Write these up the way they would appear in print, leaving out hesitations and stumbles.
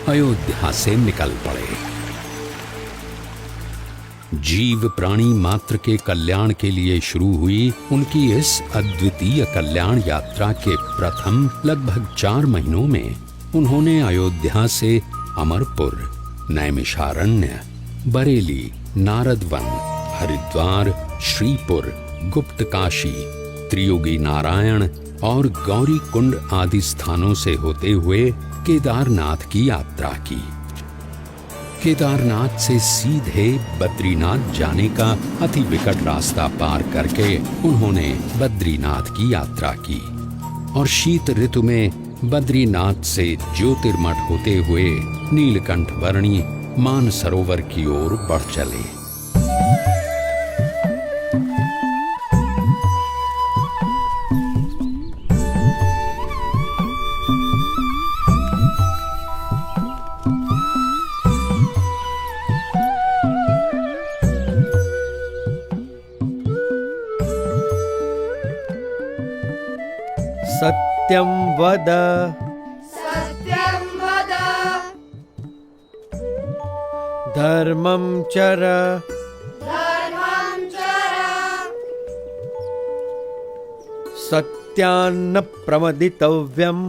अयोध्या से निकल पड़े। जीव प्राणी मात्र के कल्याण के लिए शुरू हुई उनकी इस अद्वितीय कल्याण यात्रा के प्रथम लगभग 4 महीनों में उन्होंने अयोध्या से अमरपुर, नैमिषारण्य, बरेली, नारदवन, हरिद्वार, श्रीपुर, गुप्तकाशी, त्रियोगी नारायण और गौरी कुंड आदि स्थानों से होते हुए केदारनाथ की यात्रा की। केदारनाथ से सीधे बद्रीनाथ जाने का अति विकट रास्ता पार करके उन्होंने बद्रीनाथ की यात्रा की और शीत ऋतु में बद्रीनाथ से ज्योतिर्मठ होते हुए नीलकंठ वर्णी मानसरोवर की ओर बढ़ चले। सत्यं वद धर्मं चर सत्यान्न प्रमदितव्यम्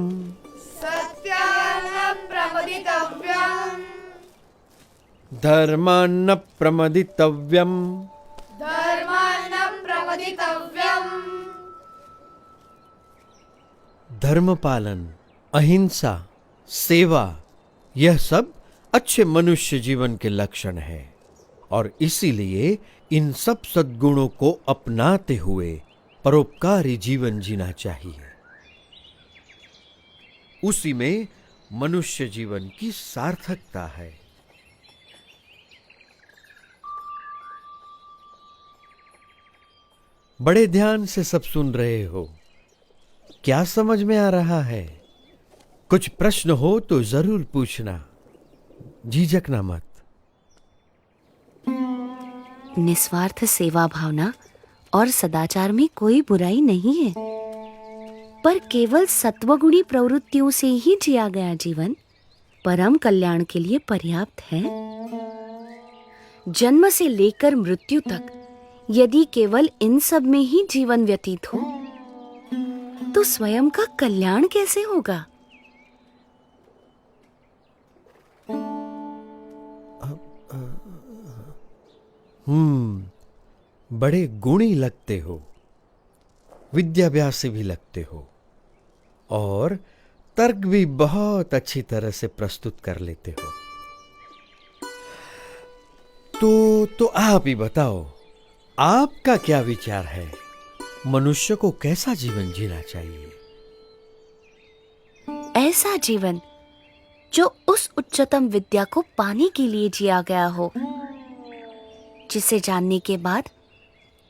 धर्मान्न प्रमदितव्यम् धर्म पालन, अहिंसा, सेवा, यह सब अच्छे मनुष्य जीवन के लक्षण है और इसीलिए इन सब सद्गुणों को अपनाते हुए परोपकारी जीवन जीना चाहिए। उसी में मनुष्य जीवन की सार्थकता है। बड़े ध्यान से सब सुन रहे हो। क्या समझ में आ रहा है? कुछ प्रश्न हो तो जरूर पूछना, झिझकना मत। निस्वार्थ सेवा भावना और सदाचार में कोई बुराई नहीं है, पर केवल सत्वगुणी प्रवृत्तियों से ही जिया गया जीवन परम कल्याण के लिए पर्याप्त है। जन्म से लेकर मृत्यु तक यदि केवल इन सब में ही जीवन व्यतीत हो तो स्वयं का कल्याण कैसे होगा? बड़े गुणी लगते हो, विद्याभ्यासी भी लगते हो और तर्क भी बहुत अच्छी तरह से प्रस्तुत कर लेते हो। तो आप ही बताओ, आपका क्या विचार है? मनुष्य को कैसा जीवन जीना चाहिए? ऐसा जीवन जो उस उच्चतम विद्या को पाने के लिए जिया गया हो, जिसे जानने के बाद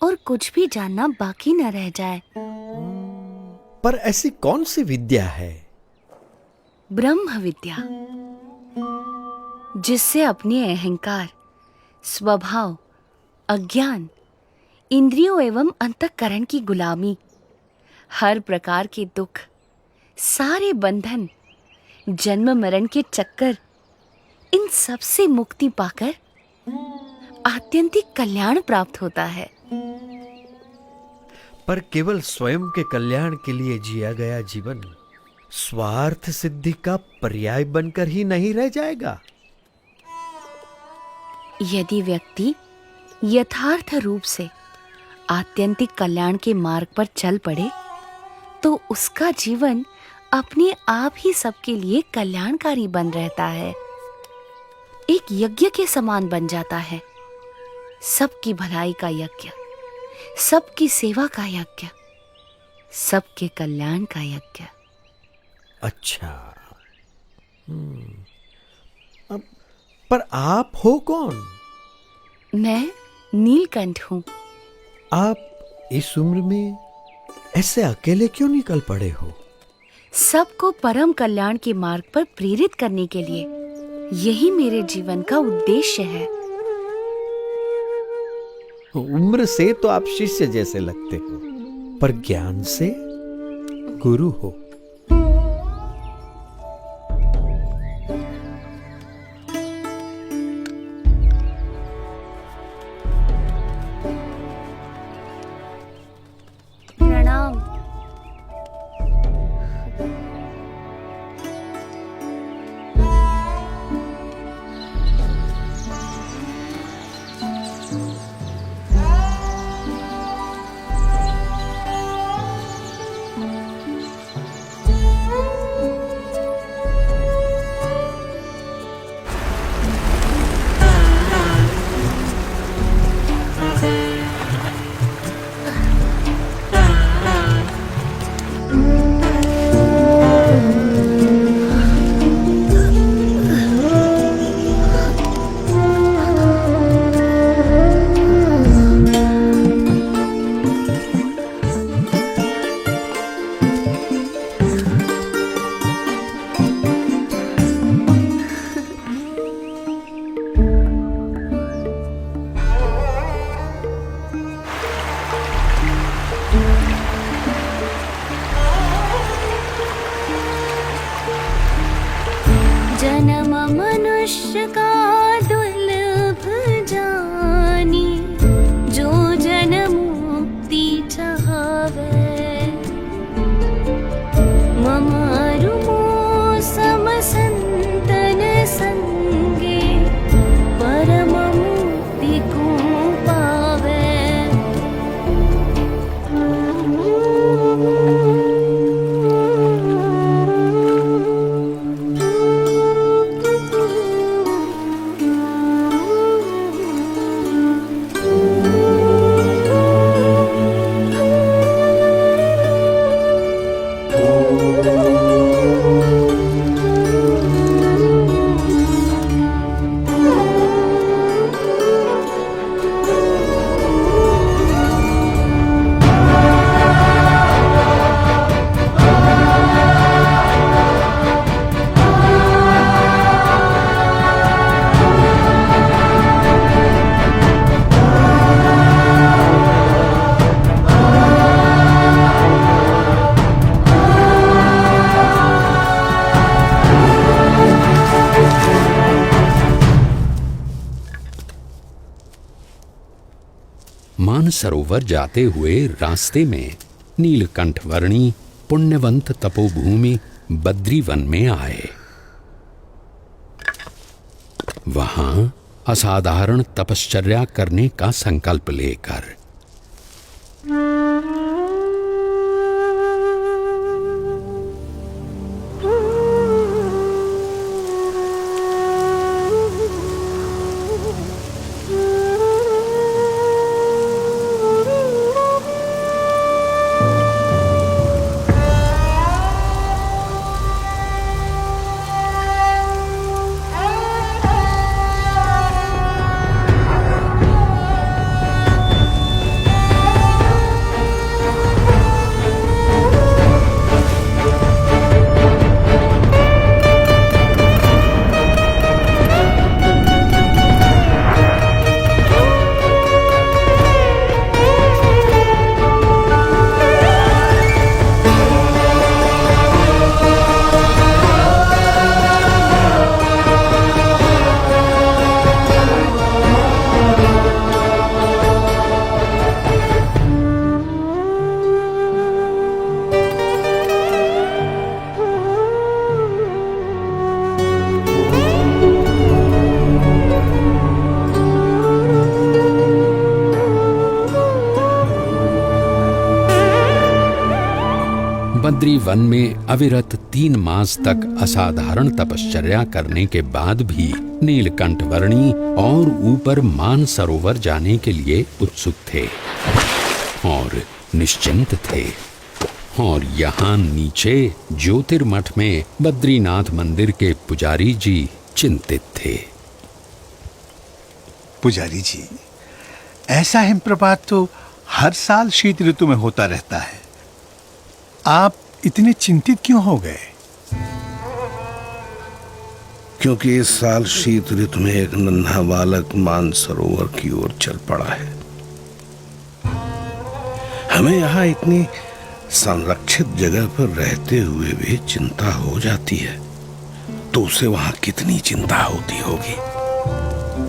और कुछ भी जानना बाकी न रह जाए। पर ऐसी कौन सी विद्या है? ब्रह्म विद्या, जिससे अपने अहंकार, स्वभाव, अज्ञान, इंद्रियों एवं अंतःकरण की गुलामी, हर प्रकार के दुख, सारे बंधन, जन्म मरण के चक्कर, इन सब से मुक्ति पाकर आत्यंतिक कल्याण प्राप्त होता है। पर केवल स्वयं के कल्याण के लिए जिया गया जीवन स्वार्थ सिद्धि का पर्याय बनकर ही नहीं रह जाएगा। यदि व्यक्ति यथार्थ रूप से आत्यंतिक कल्याण के मार्ग पर चल पड़े तो उसका जीवन अपने आप ही सबके लिए कल्याणकारी बन रहता है, एक यज्ञ के समान बन जाता है। सबकी भलाई का यज्ञ, सबकी सेवा का यज्ञ, सबके कल्याण का यज्ञ। अच्छा, पर आप हो कौन? मैं नीलकंठ हूं। आप इस उम्र में ऐसे अकेले क्यों निकल पड़े हो? सबको परम कल्याण के मार्ग पर प्रेरित करने के लिए यही मेरे जीवन का उद्देश्य है। उम्र से तो आप शिष्य जैसे लगते हो, पर ज्ञान से गुरु हो। जन्म मनुष्य का दुर्लभ जानी, जो जन मुक्ति चाहवे। ममारु सम संतन संगे, परम मुक्ति को पावे। मानसरोवर जाते हुए रास्ते में नीलकंठ वर्णी पुण्यवंत तपोभूमि बद्रीवन में आए। वहां असाधारण तपश्चर्या करने का संकल्प लेकर बद्री वन में अविरत 3 मास तक असाधारण तपश्चर्या करने के बाद भी नीलकंठ वर्णी और ऊपर मानसरोवर जाने के लिए उत्सुक थे और निश्चिंत थे। और यहाँ नीचे ज्योतिर्मठ में बद्रीनाथ मंदिर के पुजारी जी चिंतित थे। पुजारी जी, ऐसा हिमप्रपात तो हर साल शीत ऋतु में होता रहता है, आप इतने चिंतित क्यों हो गए? क्योंकि इस साल शीत ऋतु में एक नन्हा बालक मानसरोवर की ओर चल पड़ा है। हमें यहाँ इतनी संरक्षित जगह पर रहते हुए भी चिंता हो जाती है, तो उसे वहां कितनी चिंता होती होगी,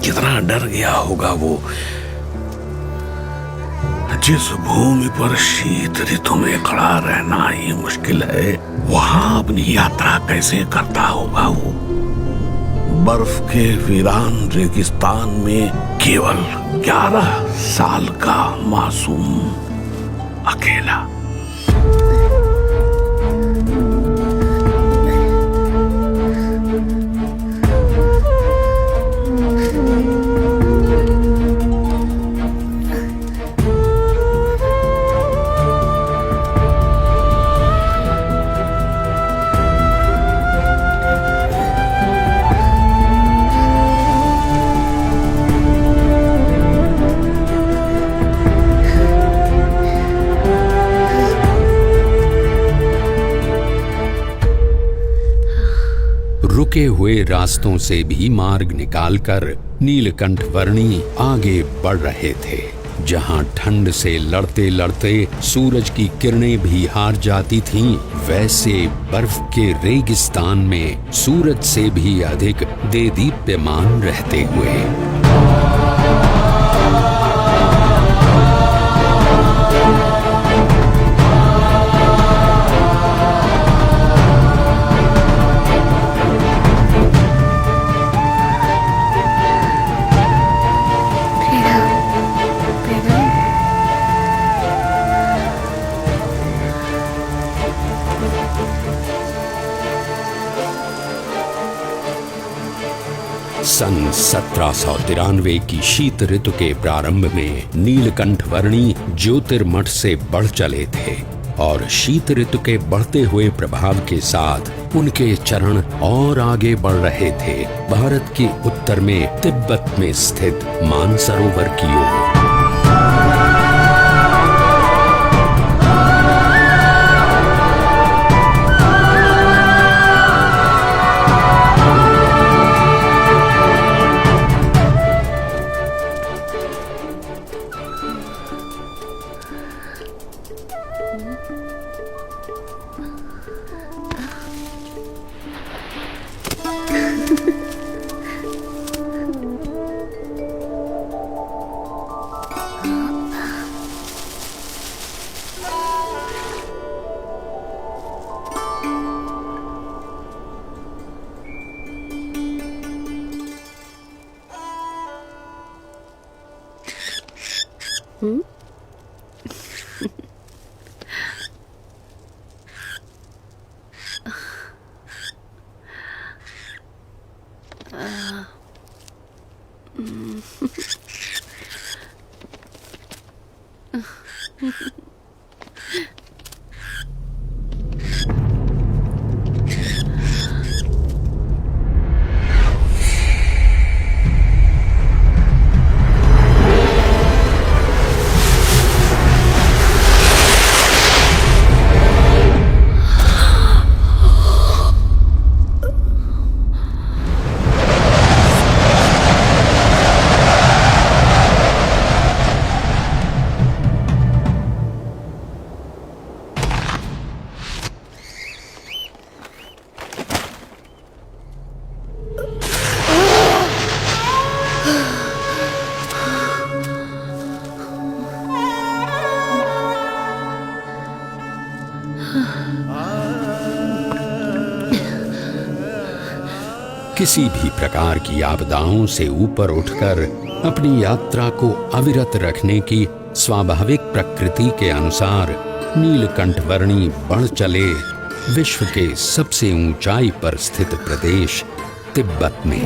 कितना डर गया होगा वो। जिस भूमि पर शीत ऋतु में खड़ा रहना ही मुश्किल है, वहां अपनी यात्रा कैसे करता होगा वो। बर्फ के वीरान रेगिस्तान में केवल 11 साल का मासूम अकेला। रुके हुए रास्तों से भी मार्ग निकालकर नीलकंठ वर्णी आगे बढ़ रहे थे। जहां ठंड से लड़ते लड़ते सूरज की किरणें भी हार जाती थीं, वैसे बर्फ के रेगिस्तान में सूरज से भी अधिक देदीप्यमान रहते हुए। सन 1793 की शीत ऋतु के प्रारंभ में नीलकंठ वर्णी ज्योतिर्मठ से बढ़ चले थे और शीत ऋतु के बढ़ते हुए प्रभाव के साथ उनके चरण और आगे बढ़ रहे थे भारत के उत्तर में तिब्बत में स्थित मानसरोवर की ओर। किसी भी प्रकार की आपदाओं से ऊपर उठकर अपनी यात्रा को अविरत रखने की स्वाभाविक प्रकृति के अनुसार नीलकंठ वर्णी बढ़ चले विश्व के सबसे ऊंचाई पर स्थित प्रदेश तिब्बत में।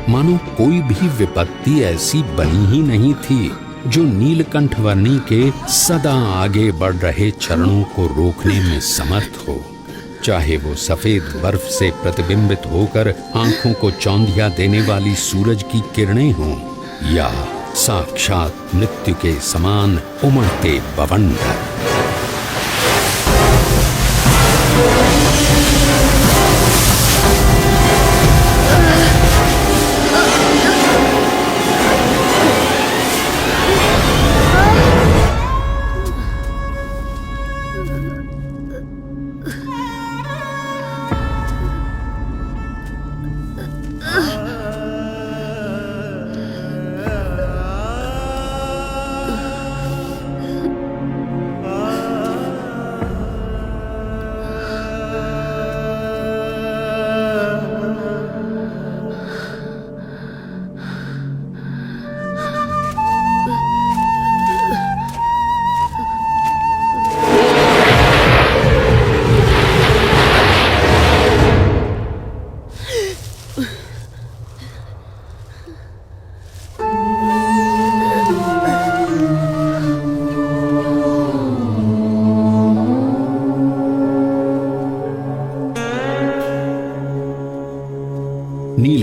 मानो कोई भी विपत्ति ऐसी बनी ही नहीं थी जो नीलकंठ वर्णी के सदा आगे बढ़ रहे चरणों को रोकने में समर्थ हो, चाहे वो सफेद बर्फ से प्रतिबिंबित होकर आंखों को चौंधिया देने वाली सूरज की किरणें हों या साक्षात मृत्यु के समान उमड़ते बवंडर।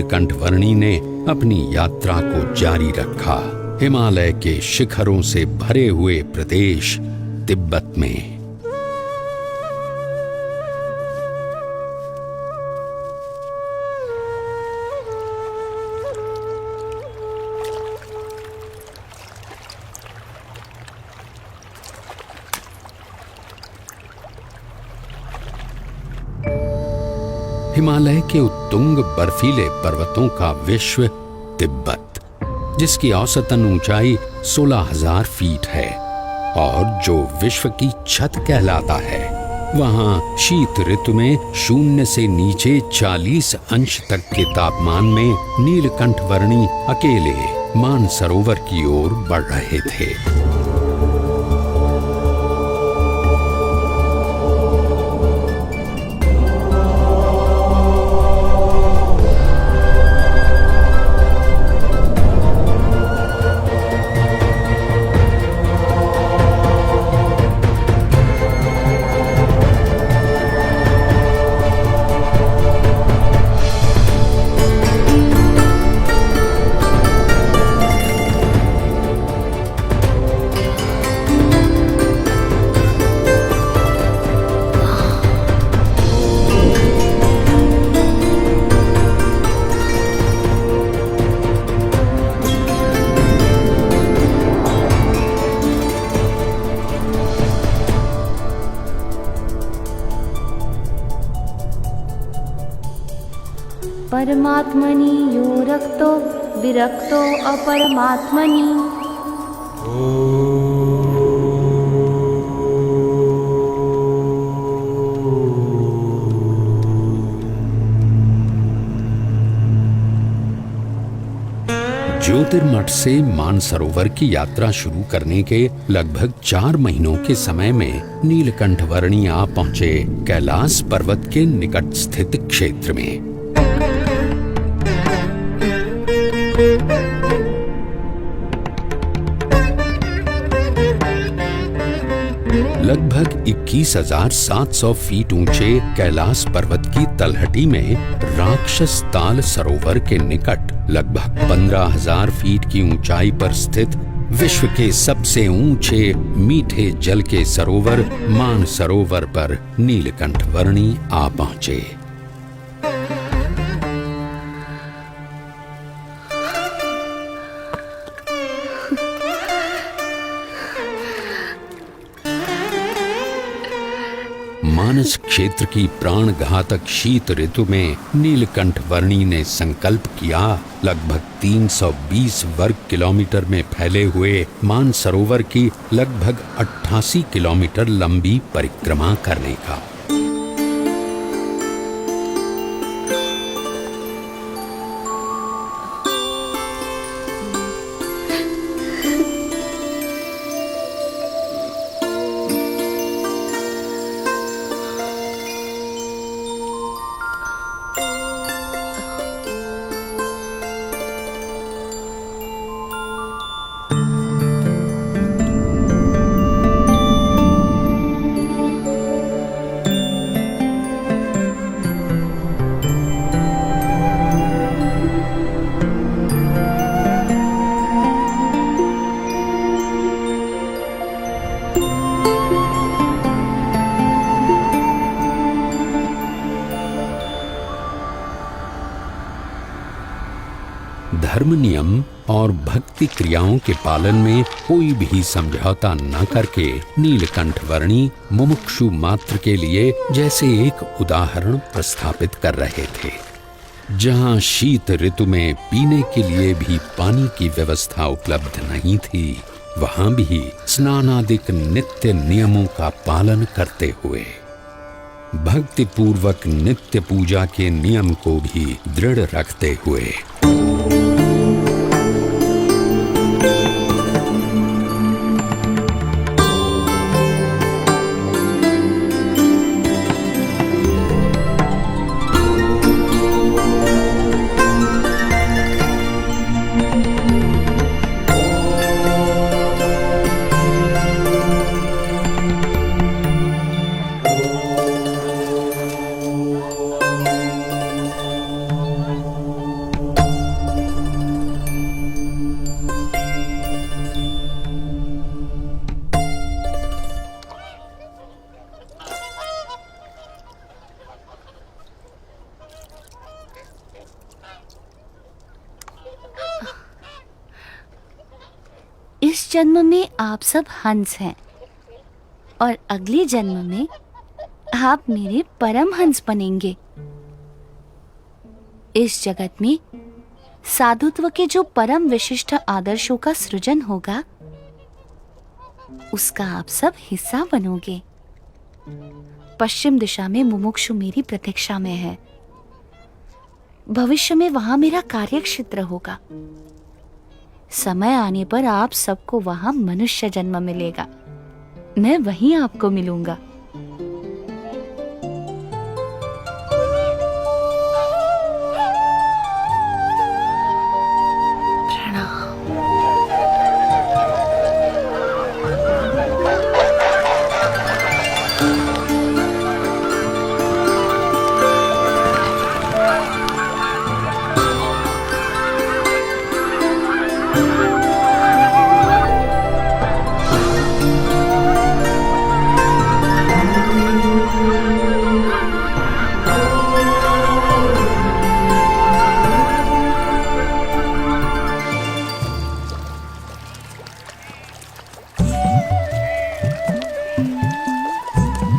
नीलकंठ वर्णी ने अपनी यात्रा को जारी रखा, हिमालय के शिखरों से भरे हुए प्रदेश तिब्बत में। हिमालय के उत्तुंग बर्फीले पर्वतों का विश्व तिब्बत, जिसकी औसतन ऊंचाई 16,000 फीट है और जो विश्व की छत कहलाता है, वहां शीत ऋतु में 0 से नीचे 40 अंश तक के तापमान में नीलकंठ वर्णी अकेले मानसरोवर की ओर बढ़ रहे थे। परमात्मनि यो रक्तो विरक्तो अपरमात्मनि। ज्योतिर्मठ से मानसरोवर की यात्रा शुरू करने के लगभग 4 महीनों के समय में नीलकंठ वर्णी आ पहुंचे कैलाश पर्वत के निकट स्थित क्षेत्र में। लगभग 21,700 फीट ऊंचे कैलाश पर्वत की तलहटी में राक्षस ताल सरोवर के निकट लगभग 15,000 फीट की ऊंचाई पर स्थित विश्व के सबसे ऊंचे मीठे जल के सरोवर मानसरोवर पर नीलकंठ वर्णी आ पहुंचे। मानस क्षेत्र की प्राण घातक शीत ऋतु में नीलकंठ वर्णी ने संकल्प किया लगभग 320 वर्ग किलोमीटर में फैले हुए मानसरोवर की लगभग 88 किलोमीटर लंबी परिक्रमा करने का। धर्म नियम और भक्ति क्रियाओं के पालन में कोई भी समझौता न करके नीलकंठ वर्णी मुमुक्षु मात्र के लिए जैसे एक उदाहरण प्रस्थापित कर रहे थे। जहां शीत ऋतु में पीने के लिए भी पानी की व्यवस्था उपलब्ध नहीं थी, वहां भी स्नानादिक नित्य नियमों का पालन करते हुए भक्ति पूर्वक नित्य पूजा के नियम को भी दृढ़ रखते हुए इस जन्म में आप सब हंस हैं और अगले जन्म में आप मेरे परम हंस बनेंगे। इस जगत में साधुत्व के जो परम विशिष्ट आदर्शों का सृजन होगा, उसका आप सब हिस्सा बनोगे। पश्चिम दिशा में मुमुक्षु मेरी प्रतीक्षा में है। भविष्य में वहां मेरा कार्य क्षेत्र होगा। समय आने पर आप सबको वहां मनुष्य जन्म मिलेगा। मैं वहीं आपको मिलूंगा।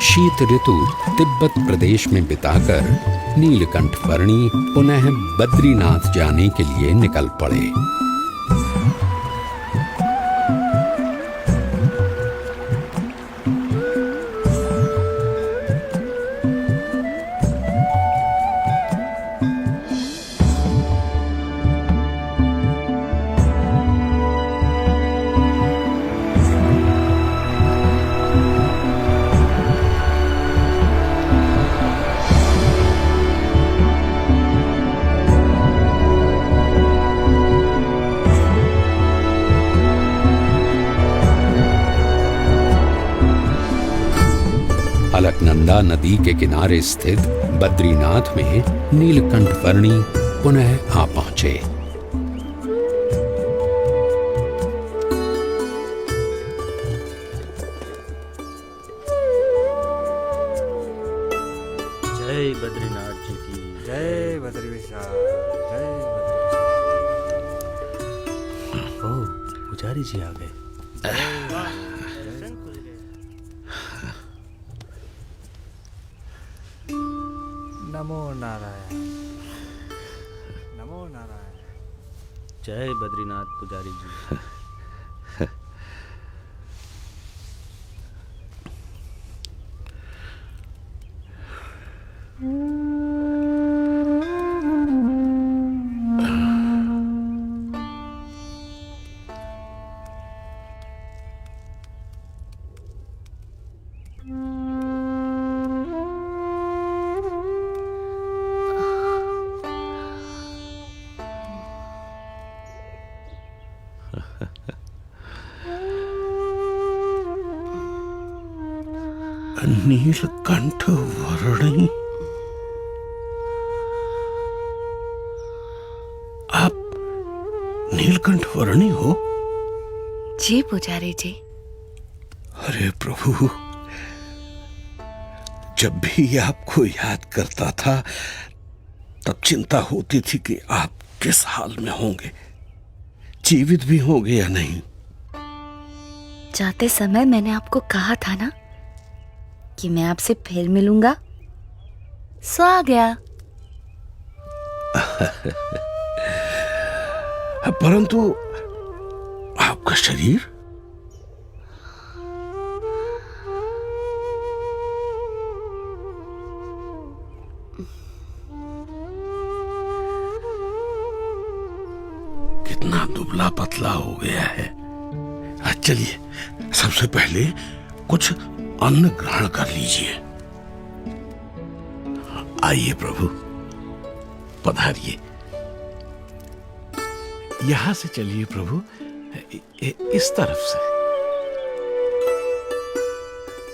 शीत ऋतु तिब्बत प्रदेश में बिताकर नीलकंठ वर्णी पुनः बद्रीनाथ जाने के लिए निकल पड़े। अलकनंदा नदी के किनारे स्थित बद्रीनाथ में नीलकंठ वर्णी पुनः आ पहुंचे। जय बद्रीनाथ जी की जय बद्री विशाल, जय बद्री। ओ पुजारी जी आ गए। नमो नारायण, नमो नारायण। जय बद्रीनाथ पुजारी जी। नीलकंठ वर्णी, आप नीलकंठ वर्णी हो? जी पुजारी जी। अरे प्रभु, जब भी आपको याद करता था तब चिंता होती थी कि आप किस हाल में होंगे, जीवित भी होंगे या नहीं। जाते समय मैंने आपको कहा था ना कि मैं आपसे फिर मिलूंगा, सो आ गया। परंतु आपका शरीर? कितना दुबला पतला हो गया है। चलिए, सबसे पहले कुछ अन्न ग्रहण कर लीजिए। आइए प्रभु, पधारिए। यहां से चलिए प्रभु, इस तरफ से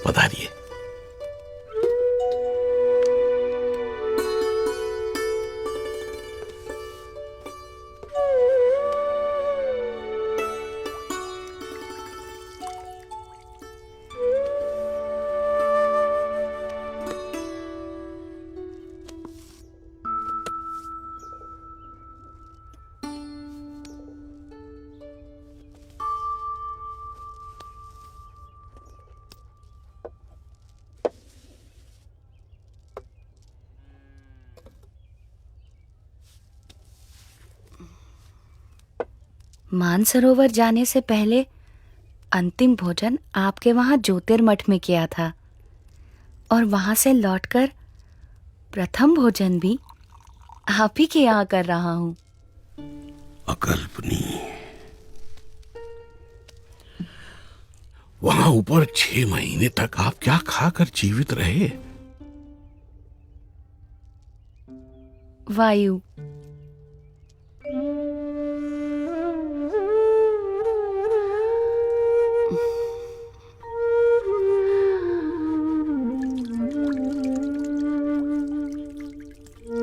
पधारिए। मानसरोवर जाने से पहले अंतिम भोजन आपके वहां ज्योतिर्मठ में किया था, और वहां से लौटकर प्रथम भोजन भी आप ही के यहाँ कर रहा हूं। अकल्पनीय। वहां ऊपर 6 महीने तक आप क्या खाकर जीवित रहे? वायु।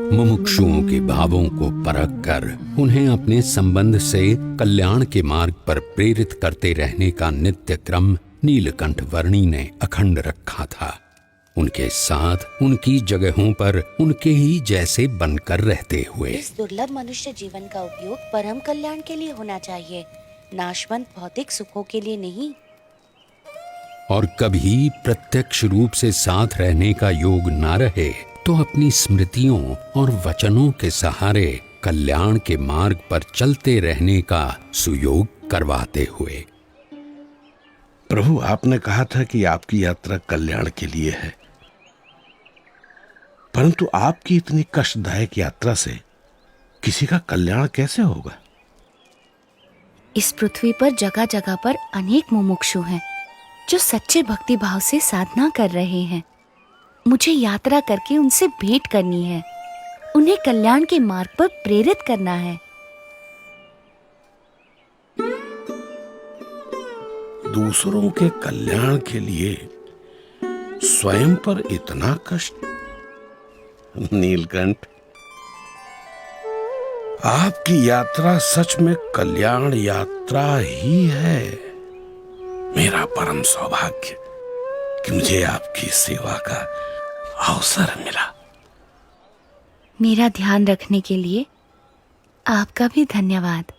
मुमुक्षुओं के भावों को परख कर उन्हें अपने संबंध से कल्याण के मार्ग पर प्रेरित करते रहने का नित्य क्रम नीलकंठ वर्णी ने अखंड रखा था। उनके साथ उनकी जगहों पर उनके ही जैसे बनकर रहते हुए इस दुर्लभ मनुष्य जीवन का उपयोग परम कल्याण के लिए होना चाहिए, नाशवंत भौतिक सुखों के लिए नहीं। और कभी प्रत्यक्ष रूप से साथ रहने का योग ना रहे तो अपनी स्मृतियों और वचनों के सहारे कल्याण के मार्ग पर चलते रहने का सुयोग करवाते हुए। प्रभु, आपने कहा था कि आपकी यात्रा कल्याण के लिए है, परंतु आपकी इतनी कष्टदायक यात्रा से किसी का कल्याण कैसे होगा? इस पृथ्वी पर जगह जगह पर अनेक मुमुक्षु हैं जो सच्चे भक्ति भाव से साधना कर रहे हैं। मुझे यात्रा करके उनसे भेंट करनी है, उन्हें कल्याण के मार्ग पर प्रेरित करना है। दूसरों के कल्याण के लिए स्वयं पर इतना कष्ट? नीलकंठ, आपकी यात्रा सच में कल्याण यात्रा ही है। मेरा परम सौभाग्य कि मुझे आपकी सेवा का अवसर मिला। मेरा ध्यान रखने के लिए आपका भी धन्यवाद।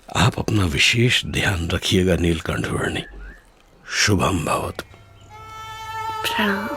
आप अपना विशेष ध्यान रखिएगा नीलकंठ वर्णी। शुभम भवतु। प्रणाम।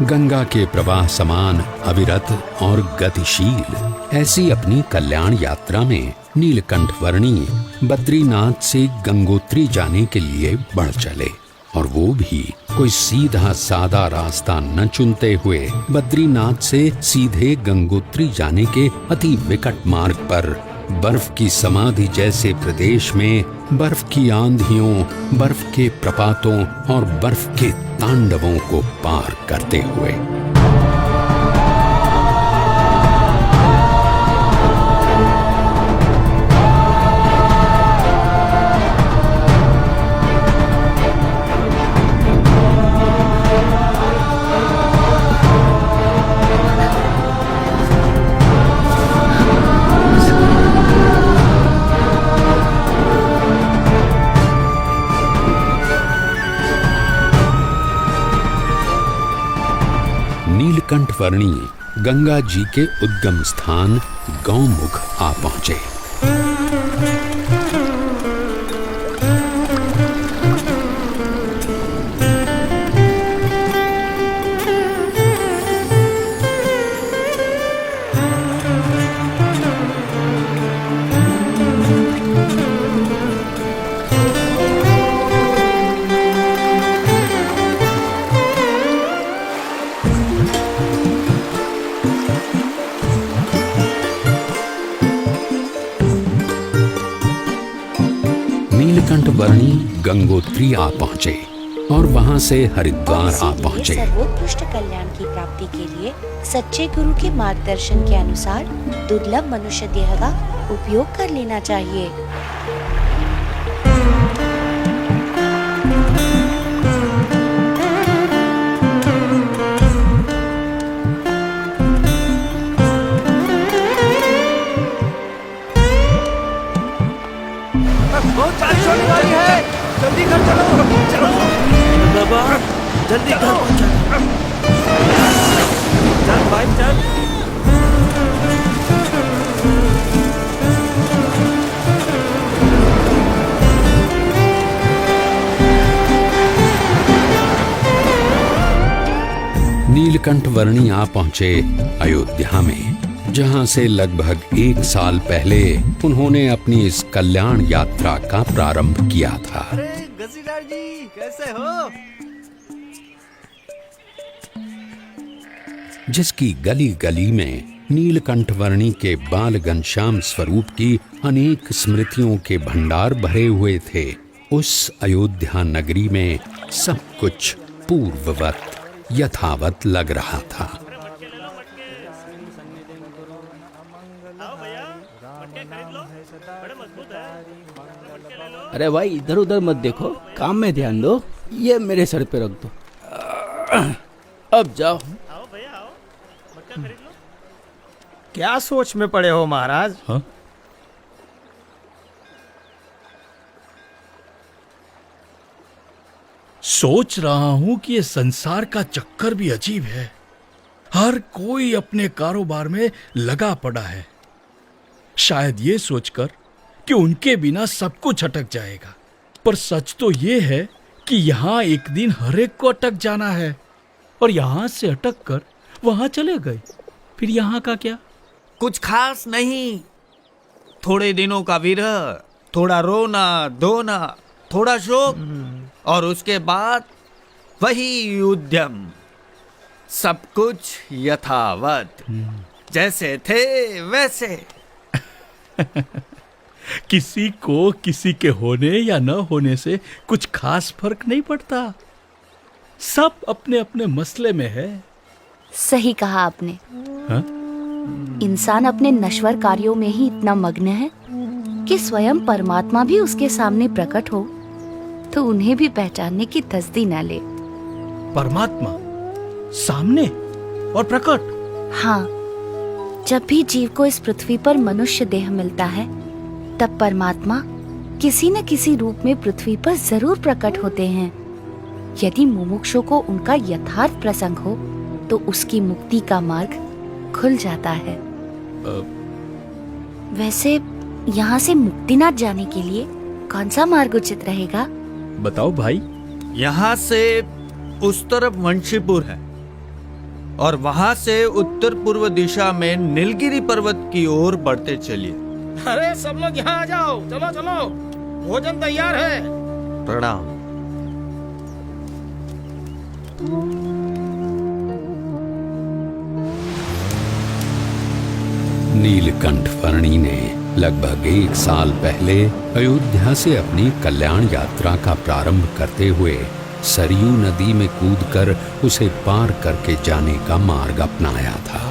गंगा के प्रवाह समान अविरत और गतिशील ऐसी अपनी कल्याण यात्रा में नीलकंठ वर्णी बद्रीनाथ से गंगोत्री जाने के लिए बढ़ चले, और वो भी कोई सीधा सादा रास्ता न चुनते हुए बद्रीनाथ से सीधे गंगोत्री जाने के अति विकट मार्ग पर बर्फ की समाधि जैसे प्रदेश में बर्फ की आंधियों, बर्फ के प्रपातों और बर्फ के तांडवों को पार करते हुए। नीलकंठ वर्णी गंगा जी के उद्गम स्थान गौमुख आ पहुंचे। नीलकंठ वर्णी गंगोत्री आ पहुंचे और वहां से हरिद्वार आ पहुंचे। सर्वोत्कृष्ट कल्याण की प्राप्ति के लिए सच्चे गुरु के मार्गदर्शन के अनुसार दुर्लभ मनुष्य देह का उपयोग कर लेना चाहिए। चल भाई चल। नीलकंठ वर्णी आ पहुंचे अयोध्या में, जहां से लगभग 1 साल पहले उन्होंने अपनी इस कल्याण यात्रा का प्रारंभ किया था। अरे घसीदार जी कैसे हो? जिसकी गली गली में नीलकंठ वर्णी के बाल घनश्याम स्वरूप की अनेक स्मृतियों के भंडार भरे हुए थे, उस अयोध्या नगरी में सब कुछ पूर्ववत यथावत लग रहा था। अरे भाई इधर उधर मत देखो, काम में ध्यान दो। ये मेरे सर पे रख दो। अब जाओ। क्या सोच में पड़े हो महाराज? हाँ? सोच रहा हूं कि ये संसार का चक्कर भी अजीब है। हर कोई अपने कारोबार में लगा पड़ा है, शायद ये सोचकर कि उनके बिना सब कुछ अटक जाएगा। पर सच तो ये है कि यहाँ एक दिन हर एक को अटक जाना है, और यहाँ से अटक कर वहां चले गए। फिर यहाँ का क्या? कुछ खास नहीं। थोड़े दिनों का विरह, थोड़ा रोना धोना, थोड़ा शोक, और उसके बाद वही उद्यम। सब कुछ यथावत, जैसे थे वैसे। किसी को किसी के होने या न होने से कुछ खास फर्क नहीं पड़ता। सब अपने अपने मसले में है। सही कहा आपने। हाँ? इंसान अपने नश्वर कार्यों में ही इतना मग्न है कि स्वयं परमात्मा भी उसके सामने प्रकट हो तो उन्हें भी पहचानने की तसदी न ले। परमात्मा सामने और प्रकट? हाँ, जब भी जीव को इस पृथ्वी पर मनुष्य देह मिलता है, तब परमात्मा किसी न किसी रूप में पृथ्वी पर जरूर प्रकट होते हैं। यदि मुमुक्षु को उनका यथार्थ प्रसंग हो तो उसकी मुक्ति का मार्ग खुल जाता है। वैसे यहाँ से मुक्तिनाथ जाने के लिए कौन सा मार्ग उचित रहेगा? बताओ भाई। यहाँ से उस तरफ वंशीपुर है, और वहाँ से उत्तर पूर्व दिशा में नीलगिरी पर्वत की ओर बढ़ते चलिए। अरे सब लोग यहाँ आ जाओ, चलो चलो, भोजन तैयार है। प्रणाम। नीलकंठ वर्णी ने लगभग 1 साल पहले अयोध्या से अपनी कल्याण यात्रा का प्रारंभ करते हुए सरयू नदी में कूदकर उसे पार करके जाने का मार्ग अपनाया था,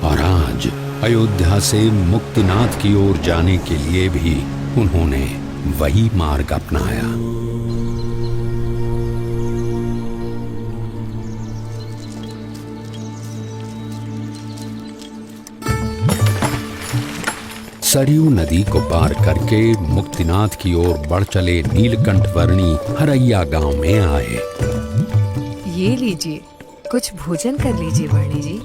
और आज अयोध्या से मुक्तिनाथ की ओर जाने के लिए भी उन्होंने वही मार्ग अपनाया। सरयू नदी को पार करके मुक्तिनाथ की ओर बढ़ चले नीलकंठ वर्णी हरैया गांव में आए। ये लीजिए, कुछ भोजन कर लीजिए वर्णी जी।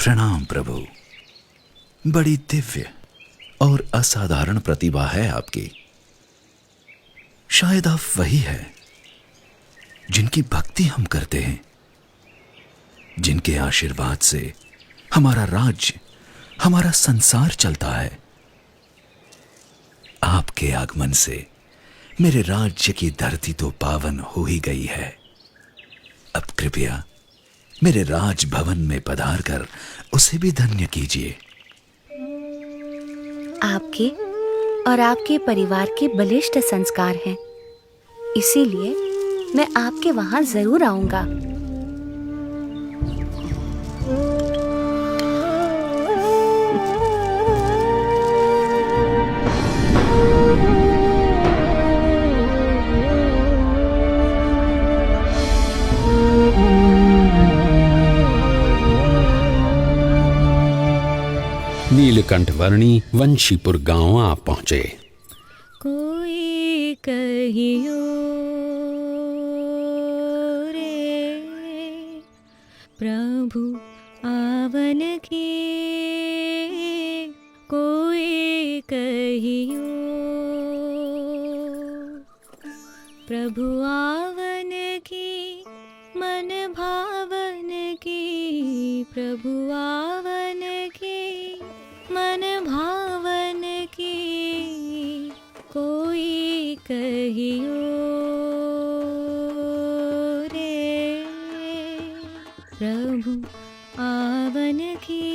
प्रणाम प्रभु। बड़ी दिव्य और असाधारण प्रतिभा है आपकी। शायद आप वही है जिनकी भक्ति हम करते हैं, जिनके आशीर्वाद से हमारा राज्य, हमारा संसार चलता है। आपके आगमन से मेरे राज्य की धरती तो पावन हो ही गई है। अब कृपया मेरे राजभवन में पधारकर उसे भी धन्य कीजिए। आपके और आपके परिवार के बलिष्ठ संस्कार हैं, इसीलिए मैं आपके वहां जरूर आऊंगा। नीलकंठ वर्णी वंशीपुर गांव आ पहुंचे। कोई कहियो रे प्रभु आवन की, कोई कहियो प्रभु आवन की, मन भावन की, प्रभु आवन की, मन भावन की, कोई कहियो रे प्रभु आवन की,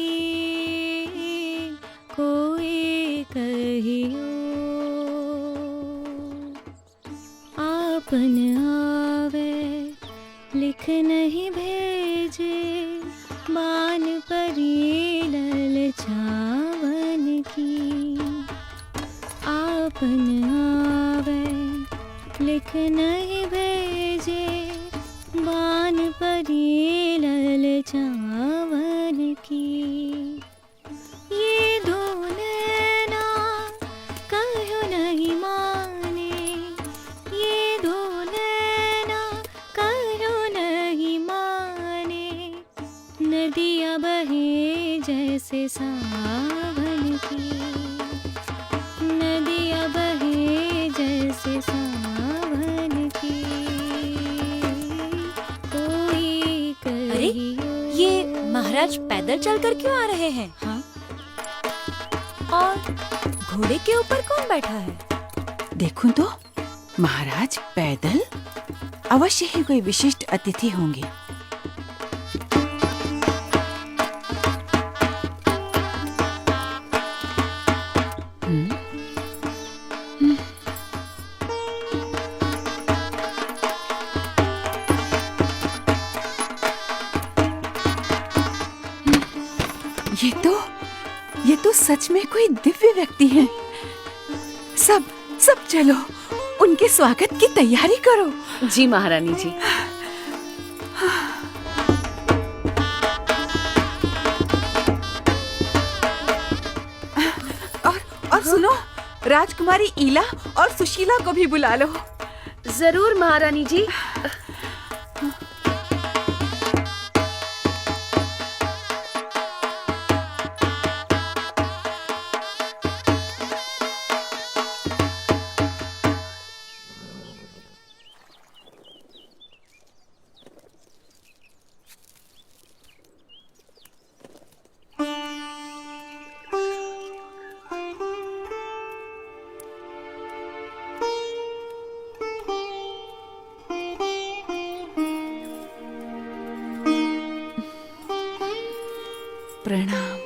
कोई कहियो आपन आवे लिख नहीं भेजे, बान परी ललचावन की, आपन आवे लिख नहीं भेजे, बान परी ललचावन की। ये दो नैना कहो नहीं माने, ये दो नैना कहो नहीं माने, नदियाँ बहे जैसे सावन की, नदियाँ बहे जैसे सावन की, कोई कहियो। ये महाराज पैदल चलकर क्यों आ रहे हैं? हाँ? और घोड़े के ऊपर कौन बैठा है? देखूं तो महाराज पैदल, अवश्य ही कोई विशिष्ट अतिथि होंगे। ये तो सच में कोई दिव्य व्यक्ति हैं। सब चलो, उनके स्वागत की तैयारी करो। जी महारानी जी। और सुनो, राजकुमारी ईला और सुशीला को भी बुला लो। जरूर महारानी जी। प्रणाम।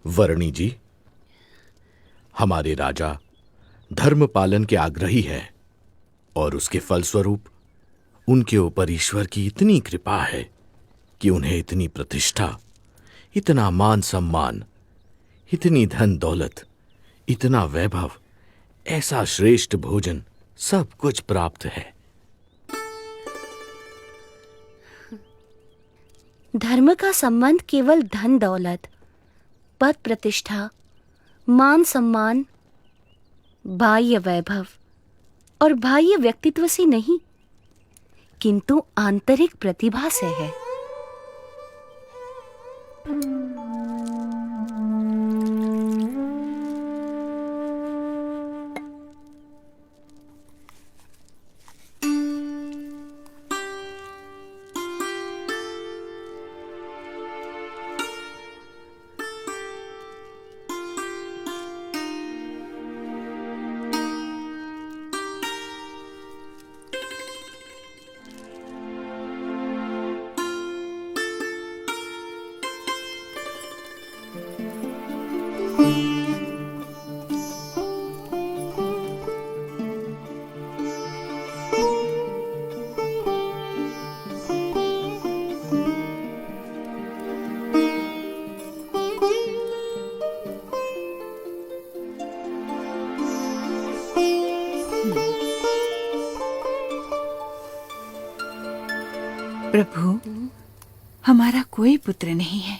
वर्णी जी, हमारे राजा धर्म पालन के आग्रही है और उसके फलस्वरूप उनके ऊपर ईश्वर की इतनी कृपा है कि उन्हें इतनी प्रतिष्ठा, इतना मान सम्मान, इतनी धन दौलत, इतना वैभव, ऐसा श्रेष्ठ भोजन, सब कुछ प्राप्त है। धर्म का संबंध केवल धन दौलत, पद प्रतिष्ठा, मान सम्मान, बाह्य वैभव और बाह्य व्यक्तित्व से नहीं, किंतु आंतरिक प्रतिभा से है। प्रभु, हमारा कोई पुत्र नहीं है।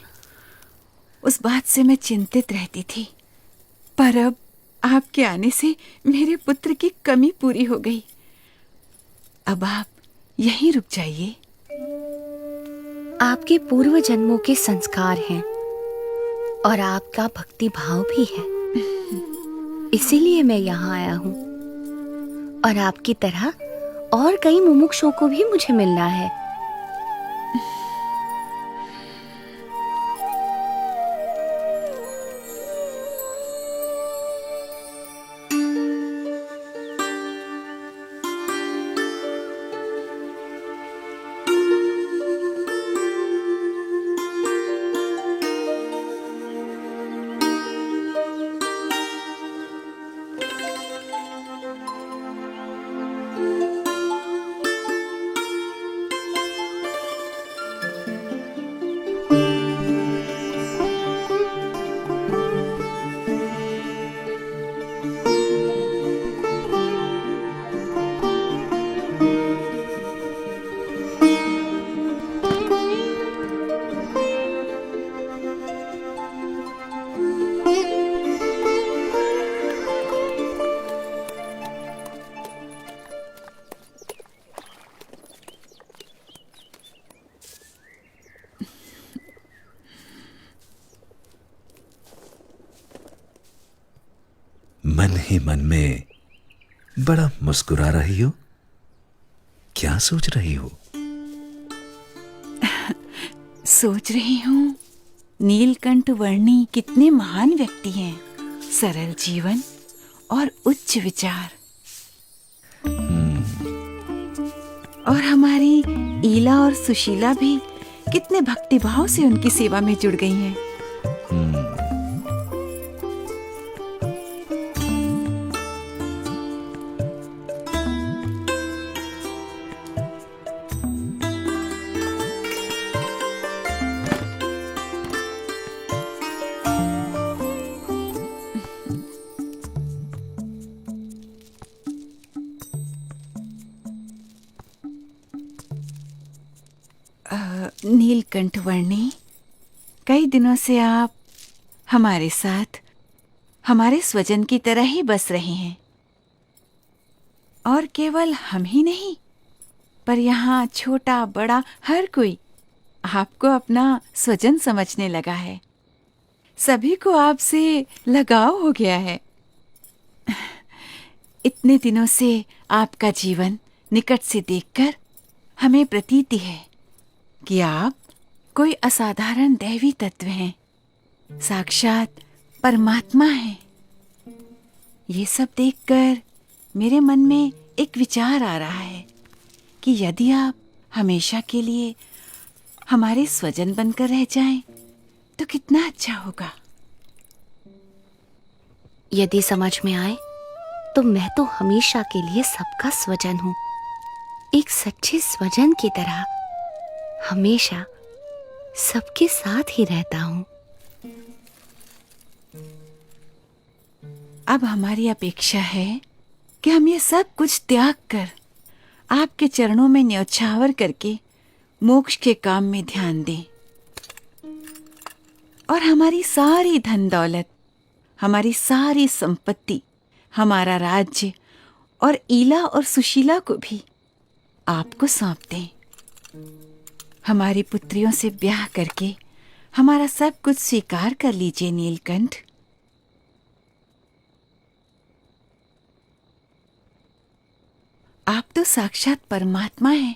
उस बात से मैं चिंतित रहती थी, पर अब आपके आने से मेरे पुत्र की कमी पूरी हो गई। अब आप यहीं रुक जाइए। आपके पूर्व जन्मों के संस्कार हैं और आपका भक्ति भाव भी है, इसीलिए मैं यहाँ आया हूँ। और आपकी तरह और कई मुमुक्षुओं को भी मुझे मिलना है। मन ही मन में बड़ा मुस्कुरा रही हो, क्या सोच रही हो? सोच रही हूँ नीलकंठ वर्णी कितने महान व्यक्ति हैं, सरल जीवन और उच्च विचार। और हमारी ईला और सुशीला भी कितने भक्तिभाव से उनकी सेवा में जुड़ गई हैं। नीलकंठ वर्णी, कई दिनों से आप हमारे साथ हमारे स्वजन की तरह ही बस रहे हैं। और केवल हम ही नहीं, पर यहाँ छोटा बड़ा हर कोई आपको अपना स्वजन समझने लगा है। सभी को आपसे लगाव हो गया है। इतने दिनों से आपका जीवन निकट से देखकर हमें प्रतीति है कि आप कोई असाधारण दैवी तत्व हैं, साक्षात परमात्मा हैं। ये सब देखकर मेरे मन में एक विचार आ रहा है कि यदि आप हमेशा के लिए हमारे स्वजन बनकर रह जाएं, तो कितना अच्छा होगा। यदि समझ में आए तो मैं तो हमेशा के लिए सबका स्वजन हूं, एक सच्चे स्वजन की तरह हमेशा सबके साथ ही रहता हूं। अब हमारी अपेक्षा है कि हम ये सब कुछ त्याग कर आपके चरणों में न्यौछावर करके मोक्ष के काम में ध्यान दें और हमारी सारी धन दौलत, हमारी सारी संपत्ति, हमारा राज्य और ईला और सुशीला को भी आपको सौंप दें। हमारी पुत्रियों से ब्याह करके हमारा सब कुछ स्वीकार कर लीजिए नीलकंठ। आप तो साक्षात परमात्मा हैं।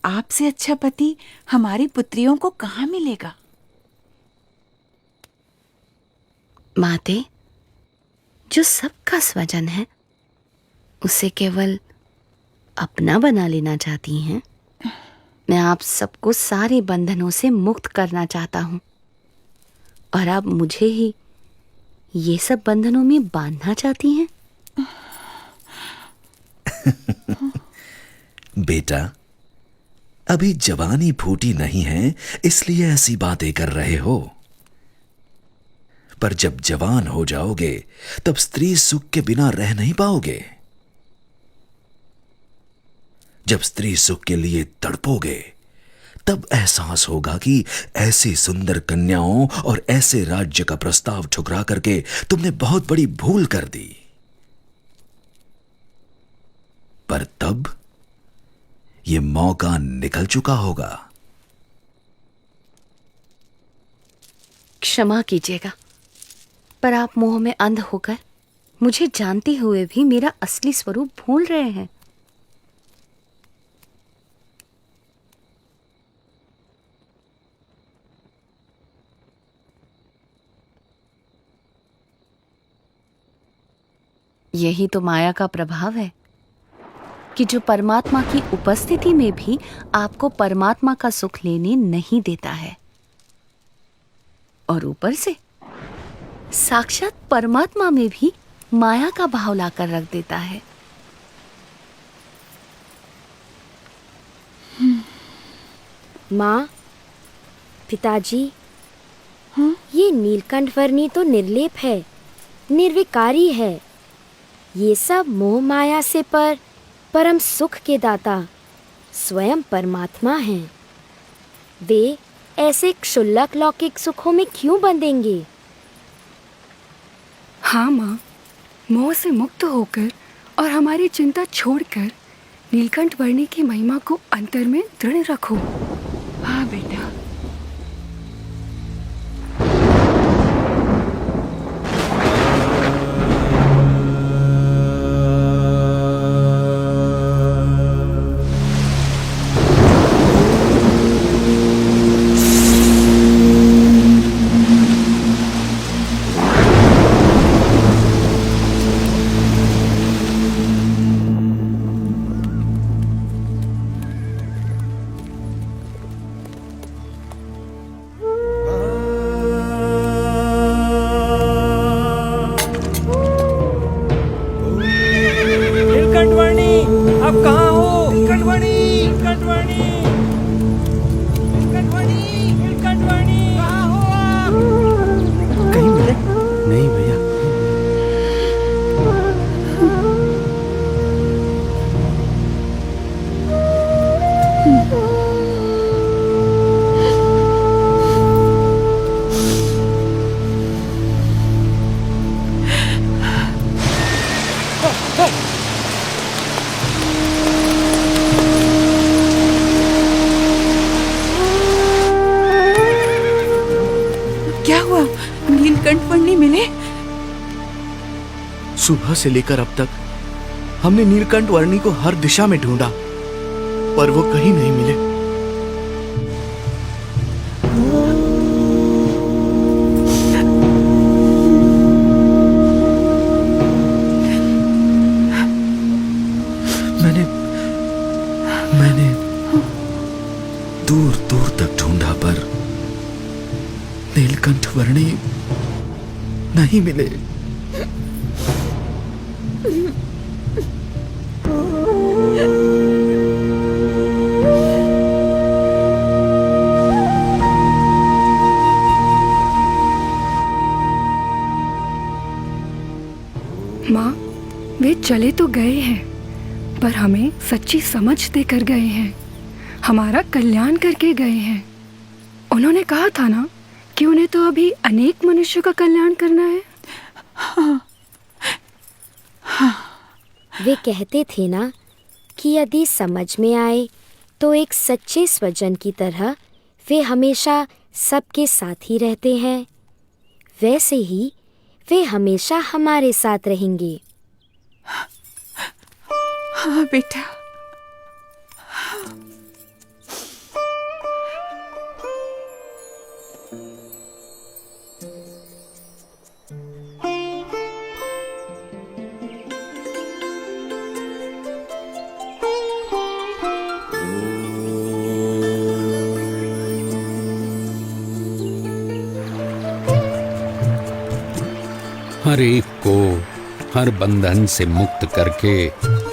आपसे अच्छा पति हमारी पुत्रियों को कहाँ मिलेगा? माते, जो सबका स्वजन है उसे केवल अपना बना लेना चाहती हैं। मैं आप सबको सारे बंधनों से मुक्त करना चाहता हूं और आप मुझे ही ये सब बंधनों में बांधना चाहती हैं। बेटा, अभी जवानी फूटी नहीं है, इसलिए ऐसी बातें कर रहे हो। पर जब जवान हो जाओगे तब स्त्री सुख के बिना रह नहीं पाओगे। जब स्त्री सुख के लिए तड़पोगे तब एहसास होगा कि ऐसी सुंदर कन्याओं और ऐसे राज्य का प्रस्ताव ठुकरा करके तुमने बहुत बड़ी भूल कर दी। पर तब यह मौका निकल चुका होगा। क्षमा कीजिएगा, पर आप मोह में अंध होकर मुझे जानते हुए भी मेरा असली स्वरूप भूल रहे हैं। यही तो माया का प्रभाव है कि जो परमात्मा की उपस्थिति में भी आपको परमात्मा का सुख लेने नहीं देता है और ऊपर से साक्षात परमात्मा में भी माया का भाव लाकर रख देता है। माँ, पिताजी, ये नीलकंठ वर्णी तो निर्लेप है, निर्विकारी है। ये सब मोह माया से परम सुख के दाता स्वयं परमात्मा हैं। वे ऐसे क्षुल्लक लौकिक सुखों में क्यों बंधेंगे? हाँ माँ, मोह से मुक्त होकर और हमारी चिंता छोड़कर नीलकंठ वर्णी की महिमा को अंतर में दृढ़ रखो। हाँ बेटा। सुबह से लेकर अब तक हमने नीलकंठ वर्णी को हर दिशा में ढूंढा, पर वो कहीं नहीं मिले। मैंने दूर दूर तक ढूंढा, पर नीलकंठ वर्णी नहीं मिले। माँ, वे चले तो गए हैं, पर हमें सच्ची समझ देकर गए हैं, हमारा कल्याण करके गए हैं। उन्होंने कहा था ना कि उन्हें तो अभी अनेक मनुष्यों का कल्याण करना है। वे कहते थे ना कि यदि समझ में आए तो एक सच्चे स्वजन की तरह वे हमेशा सबके साथ ही रहते हैं। वैसे ही वे हमेशा हमारे साथ रहेंगे। हाँ बेटा। हर एक को हर बंधन से मुक्त करके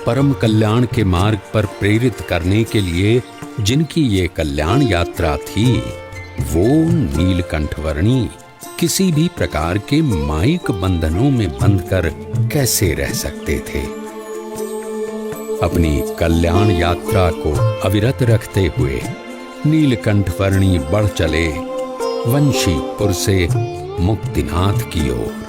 परम कल्याण के मार्ग पर प्रेरित करने के लिए जिनकी ये कल्याण यात्रा थी, वो नीलकंठवर्णी किसी भी प्रकार के मायिक बंधनों में बंधकर कैसे रह सकते थे। अपनी कल्याण यात्रा को अविरत रखते हुए नीलकंठवर्णी बढ़ चले वंशीपुर से मुक्तिनाथ की ओर।